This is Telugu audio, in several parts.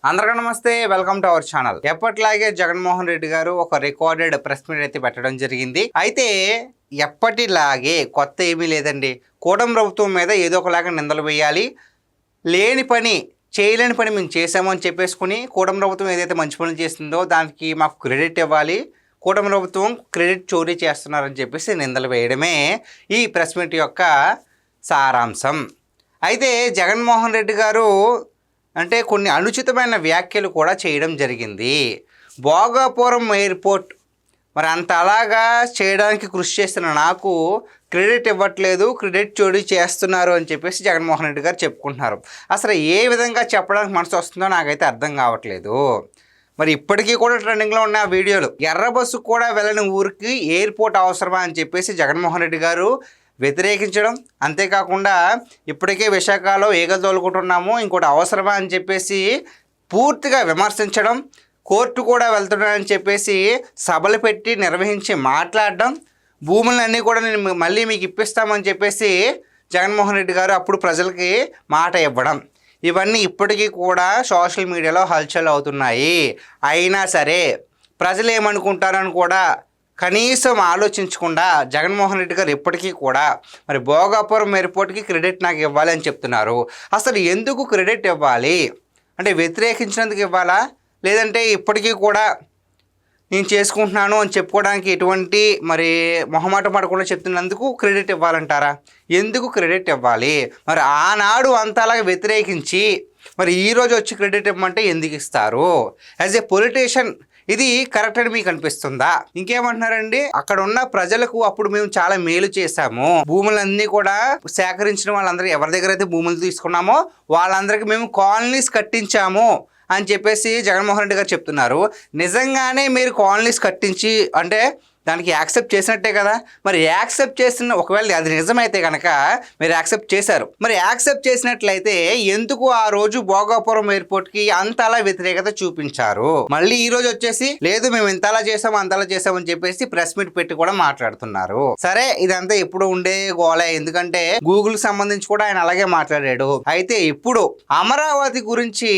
అందరికీ నమస్తే, వెల్కమ్ టు అవర్ ఛానల్. ఎప్పటిలాగే జగన్మోహన్ రెడ్డి గారు ఒక రికార్డెడ్ ప్రెస్ మీట్ అయితే పెట్టడం జరిగింది. అయితే ఎప్పటిలాగే కొత్త ఏమీ లేదండి. కూటమి ప్రభుత్వం మీద ఏదో ఒకలాగా నిందలు వేయాలి, లేని పని చేయలేని పని మేము చేసాము అని చెప్పేసుకుని కూటమి ప్రభుత్వం ఏదైతే మంచి పనులు చేస్తుందో దానికి మాకు క్రెడిట్ ఇవ్వాలి, కూటమి ప్రభుత్వం క్రెడిట్ చోరీ చేస్తున్నారని చెప్పేసి నిందలు వేయడమే ఈ ప్రెస్ మీట్ యొక్క సారాంశం. అయితే జగన్మోహన్ రెడ్డి గారు అంటే కొన్ని అనుచితమైన వ్యాఖ్యలు కూడా చేయడం జరిగింది. భోగాపురం ఎయిర్పోర్ట్ మరి అంత అలాగా చేయడానికి కృషి చేస్తున్న నాకు క్రెడిట్ ఇవ్వట్లేదు, క్రెడిట్ చోరీ చేస్తున్నారు అని చెప్పేసి జగన్మోహన్ రెడ్డి గారు చెప్పుకుంటున్నారు. అసలు ఏ విధంగా చెప్పడానికి మనసు వస్తుందో నాకైతే అర్థం కావట్లేదు. మరి ఇప్పటికీ కూడా ట్రెండింగ్లో ఉన్న వీడియోలు, ఎర్ర బస్సు కూడా వెళ్ళని ఊరికి ఎయిర్పోర్ట్ అవసరమా అని చెప్పేసి జగన్మోహన్ రెడ్డి గారు వ్యతిరేకించడం, అంతేకాకుండా ఇప్పటికే విశాఖలో ఈగలు తోలుకుంటున్నాము ఇంకోటి అవసరమా అని చెప్పేసి పూర్తిగా విమర్శించడం, కోర్టు కూడా వెళ్తున్నానని చెప్పేసి సభలు పెట్టి నిర్వహించి మాట్లాడడం, భూములన్నీ కూడా నేను మళ్ళీ మీకు ఇప్పిస్తామని చెప్పేసి జగన్మోహన్ రెడ్డి గారు అప్పుడు ప్రజలకి మాట ఇవ్వడం, ఇవన్నీ ఇప్పటికీ కూడా సోషల్ మీడియాలో హల్చల్ అవుతున్నాయి. అయినా సరే ప్రజలు ఏమనుకుంటారని కూడా కనీసం ఆలోచించకుండా జగన్మోహన్ రెడ్డి గారు ఇప్పటికీ కూడా మరి భోగాపురం ఎయిర్పోర్ట్కి క్రెడిట్ నాకు ఇవ్వాలి అని చెప్తున్నారు. అసలు ఎందుకు క్రెడిట్ ఇవ్వాలి అంటే వ్యతిరేకించినందుకు ఇవ్వాలా, లేదంటే ఇప్పటికీ కూడా నేను చేసుకుంటున్నాను అని చెప్పుకోవడానికి ఎటువంటి మరి మొహమాట పడకుండా చెప్తున్నందుకు క్రెడిట్ ఇవ్వాలంటారా? ఎందుకు క్రెడిట్ ఇవ్వాలి? మరి ఆనాడు అంతలాగా వ్యతిరేకించి మరి ఈరోజు వచ్చి క్రెడిట్ ఇవ్వమంటే ఎందుకు ఇస్తారు? యాజ్ ఏ పొలిటీషియన్ ఇది కరెక్ట్ అని మీకు అనిపిస్తుందా? ఇంకేమంటున్నారండి, అక్కడ ఉన్న ప్రజలకు అప్పుడు మేము చాలా మేలు చేశాము, భూములన్నీ కూడా సేకరించిన వాళ్ళందరూ ఎవరి దగ్గర అయితే భూములు తీసుకున్నామో వాళ్ళందరికీ మేము కాలనీస్ కట్టించాము అని చెప్పేసి జగన్మోహన్ రెడ్డి గారు చెప్తున్నారు. నిజంగానే మీరు కాలనీస్ కట్టించి అంటే దానికి యాక్సెప్ట్ చేసినట్టే కదా. మరి యాక్సెప్ట్ చేసిన ఒకవేళ అది నిజమైతే కనుక మీరు యాక్సెప్ట్ చేశారు, మరి యాక్సెప్ట్ చేసినట్లయితే ఎందుకు ఆ రోజు భోగాపురం ఎయిర్పోర్ట్కి అంతలా వ్యతిరేకత చూపించారు? మళ్ళీ ఈ రోజు వచ్చేసి లేదు మేము ఇంతలా చేసాము అంతలా చేసామని చెప్పేసి ప్రెస్ మీట్ పెట్టి కూడా మాట్లాడుతున్నారు. సరే ఇదంతా ఎప్పుడు ఉండే గోలే, ఎందుకంటే గూగుల్ సంబంధించి కూడా ఆయన అలాగే మాట్లాడాడు. అయితే ఇప్పుడు అమరావతి గురించి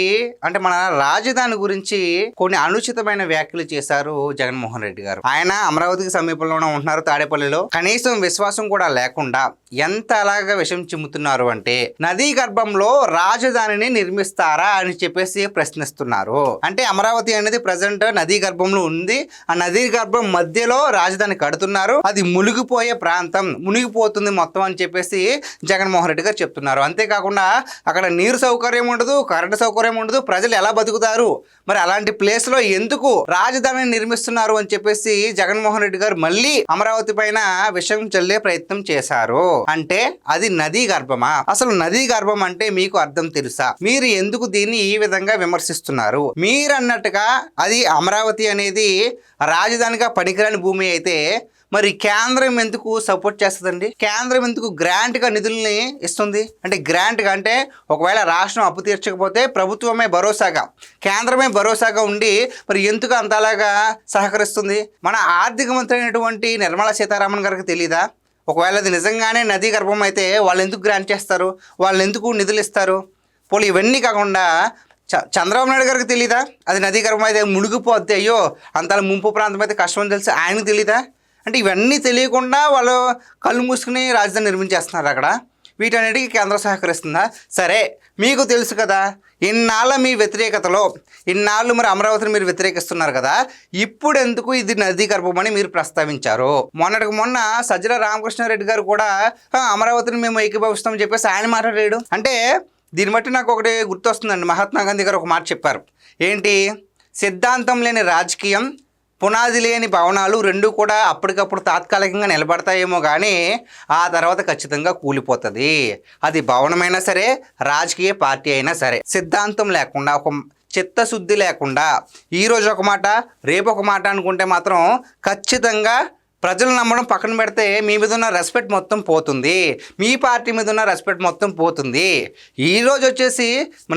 అంటే మన రాజధాని గురించి కొన్ని అనుచితమైన వ్యాఖ్యలు చేశారు జగన్మోహన్ రెడ్డి గారు. ఆయన అమరావతి సమీపంలోనే ఉంటున్నారు, తాడేపల్లిలో. కనీసం విశ్వాసం కూడా లేకుండా ఎంత అలాగా విషం చిమ్ముతున్నారు అంటే నదీ గర్భంలో రాజధానిని నిర్మిస్తారా అని చెప్పేసి ప్రశ్నిస్తున్నారు. అంటే అమరావతి అనేది ప్రజెంట్ నదీ గర్భంలో ఉంది, ఆ నదీ గర్భం మధ్యలో రాజధాని కడుతున్నారు, అది మునిగిపోయే ప్రాంతం, మునిగిపోతుంది మొత్తం అని చెప్పేసి జగన్మోహన్ రెడ్డి గారు చెప్తున్నారు. అంతేకాకుండా అక్కడ నీరు సౌకర్యం ఉండదు, కరెంటు సౌకర్యం ఉండదు, ప్రజలు ఎలా బతుకుతారు? మరి అలాంటి ప్లేస్ లో ఎందుకు రాజధానిని నిర్మిస్తున్నారు అని చెప్పేసి జగన్మోహన్ రెడ్డి గారు మళ్ళీ అమరావతి పైన విషం చల్లే ప్రయత్నం చేశారు. అంటే అది నదీ గర్భమా? అసలు నదీ గర్భం అంటే మీకు అర్థం తెలుసా? మీరు ఎందుకు దీన్ని ఈ విధంగా విమర్శిస్తున్నారు? మీరన్నట్టుగా అది అమరావతి అనేది రాజధానిగా పనికిరాని భూమి అయితే మరి కేంద్రం ఎందుకు సపోర్ట్ చేస్తుందండి? కేంద్రం ఎందుకు గ్రాంట్గా నిధుల్ని ఇస్తుంది? అంటే గ్రాంట్గా అంటే ఒకవేళ రాష్ట్రం అప్పు తీర్చకపోతే ప్రభుత్వమే భరోసాగా, కేంద్రమే భరోసాగా ఉండి మరి ఎందుకు అంతలాగా సహకరిస్తుంది? మన ఆర్థిక మంత్రి అయినటువంటి నిర్మలా సీతారామన్ గారికి తెలీదా? ఒకవేళ అది నిజంగానే నదీ గర్భం అయితే వాళ్ళు ఎందుకు గ్రాంట్ చేస్తారు, వాళ్ళు ఎందుకు నిధులు ఇస్తారు? పోనీ ఇవన్నీ కాకుండా చంద్రబాబు నాయుడు గారికి తెలీదా అది నదీ గర్భం అయితే మునిగిపోద్ది, అయ్యో అంతలా ముంపు ప్రాంతం అయితే కష్టం అని తెలిసి ఆయనకు తెలీదా? అంటే ఇవన్నీ తెలియకుండా వాళ్ళు కళ్ళు మూసుకుని రాజధాని నిర్మించేస్తున్నారు అక్కడ. వీటన్నిటికీ కేంద్రం సహకరిస్తుందా? సరే మీకు తెలుసు కదా ఇన్నాళ్ళ మీ వ్యతిరేకతలో, ఇన్నాళ్ళు మరి అమరావతిని మీరు వ్యతిరేకిస్తున్నారు కదా, ఇప్పుడు ఎందుకు ఇది నదీ గర్భం అని మీరు ప్రస్తావించారు? మొన్నటికి మొన్న సజ్జల రామకృష్ణారెడ్డి గారు కూడా అమరావతిని మేము ఏకీభవిస్తామని చెప్పేసి ఆయన మాట్లాడాడు. అంటే దీన్ని బట్టి నాకు ఒకటి గుర్తొస్తుందండి, మహాత్మా గాంధీ గారు ఒక మాట చెప్పారు. ఏంటి? సిద్ధాంతం లేని రాజకీయం, పునాది లేని భవనాలు రెండు కూడా అప్పటికప్పుడు తాత్కాలికంగా నిలబడతాయేమో కానీ ఆ తర్వాత ఖచ్చితంగా కూలిపోతుంది. అది భవనమైనా సరే, రాజకీయ పార్టీ అయినా సరే. సిద్ధాంతం లేకుండా, ఒక చిత్తశుద్ధి లేకుండా ఈరోజు ఒక మాట రేపు ఒక మాట అనుకుంటే మాత్రం ఖచ్చితంగా ప్రజలు నమ్మడం పక్కన పెడితే మీ మీద ఉన్న రెస్పెక్ట్ మొత్తం పోతుంది, మీ పార్టీ మీద ఉన్న రెస్పెక్ట్ మొత్తం పోతుంది. ఈరోజు వచ్చేసి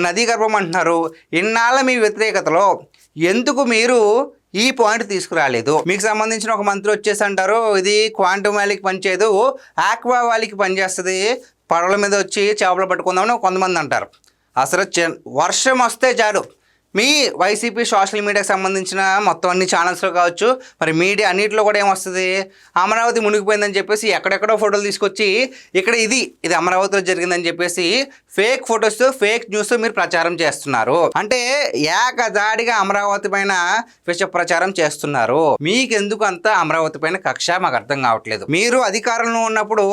నదీ గర్భం అంటున్నారు. ఇన్నాళ్ళ మీ వ్యతిరేకతలో ఎందుకు మీరు ఈ పాయింట్ తీసుకురాలేదు? మీకు సంబంధించిన ఒక మంత్రి వచ్చేసి అంటారు ఇది క్వాంటమ్ వ్యాలీకి పనిచేయదు, ఆక్వా వ్యాలీకి పనిచేస్తుంది, పడవల మీద వచ్చి చేపలు పట్టుకుందామని కొంతమంది అంటారు. అసలు వర్షం వస్తే చాలు మీ వైసీపీ సోషల్ మీడియాకి సంబంధించిన మొత్తం అన్ని ఛానల్స్లో కావచ్చు, మరి మీడియా అన్నింటిలో కూడా ఏమొస్తుంది, అమరావతి మునిగిపోయిందని చెప్పేసి ఎక్కడెక్కడో ఫోటోలు తీసుకొచ్చి ఇక్కడ ఇది అమరావతిలో జరిగిందని చెప్పేసి ఫేక్ ఫొటోస్, ఫేక్ న్యూస్ మీరు ప్రచారం చేస్తున్నారు. అంటే ఏకదాడిగా అమరావతి పైన విష ప్రచారం చేస్తున్నారు. మీకెందుకు అంత అమరావతి పైన కక్ష మాకు అర్థం కావట్లేదు. మీరు అధికారంలో ఉన్నప్పుడు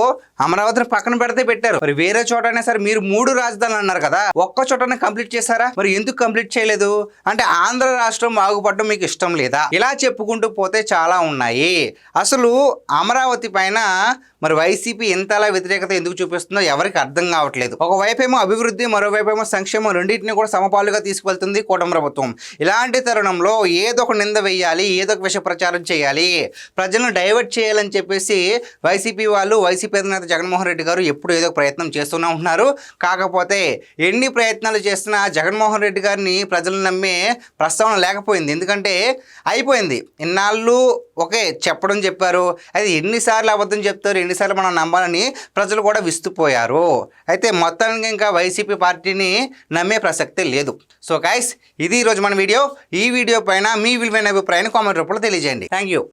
అమరావతిని పక్కన పెడితే పెట్టారు, మరి వేరే చోటనే సరే మీరు 3 రాజధానులు అన్నారు కదా, ఒక్క చోటనే కంప్లీట్ చేశారా? మరి ఎందుకు కంప్లీట్ చేయలేదు? అంటే ఆంధ్ర రాష్ట్రం బాగుపడడం మీకు ఇష్టం లేదా? ఇలా చెప్పుకుంటూ పోతే చాలా ఉన్నాయి. అసలు అమరావతి పైన మరి వైసీపీ ఎంతలా వ్యతిరేకత ఎందుకు చూపిస్తుందో ఎవరికి అర్థం కావట్లేదు. ఒకవైపేమో అభివృద్ధి, మరోవైపేమో సంక్షేమం, రెండింటిని కూడా సమపాలుగా తీసుకువెళ్తుంది కూటమి ప్రభుత్వం. ఇలాంటి తరుణంలో ఏదో ఒక నింద వేయాలి, ఏదో ఒక విష ప్రచారం చేయాలి, ప్రజలను డైవర్ట్ చేయాలని చెప్పేసి వైసీపీ వాళ్ళు, వైసీపీ అధినేత జగన్మోహన్ రెడ్డి గారు ఎప్పుడు ఏదో ఒక ప్రయత్నం చేస్తూనే ఉంటున్నారు. కాకపోతే ఎన్ని ప్రయత్నాలు చేసినా జగన్మోహన్ రెడ్డి గారిని ప్రజలు నమ్మే ప్రస్తావన లేకపోయింది. ఎందుకంటే అయిపోయింది. ఇన్నాళ్ళు ఒకే చెప్పారు, అది ఎన్నిసార్లు అబద్ధం చెప్తారు, ఎన్నిసార్లు మనం నమ్మాలని ప్రజలు కూడా విస్తుపోయారు. అయితే మొత్తానికి ఇంకా వైసీపీ పార్టీని నమ్మే ప్రసక్తే లేదు. సో గైస్, ఇది ఈరోజు మన వీడియో. ఈ వీడియో పైన మీ విలువైన అభిప్రాయాన్ని కామెంట్ రూపంలో తెలియజేయండి. Thank you.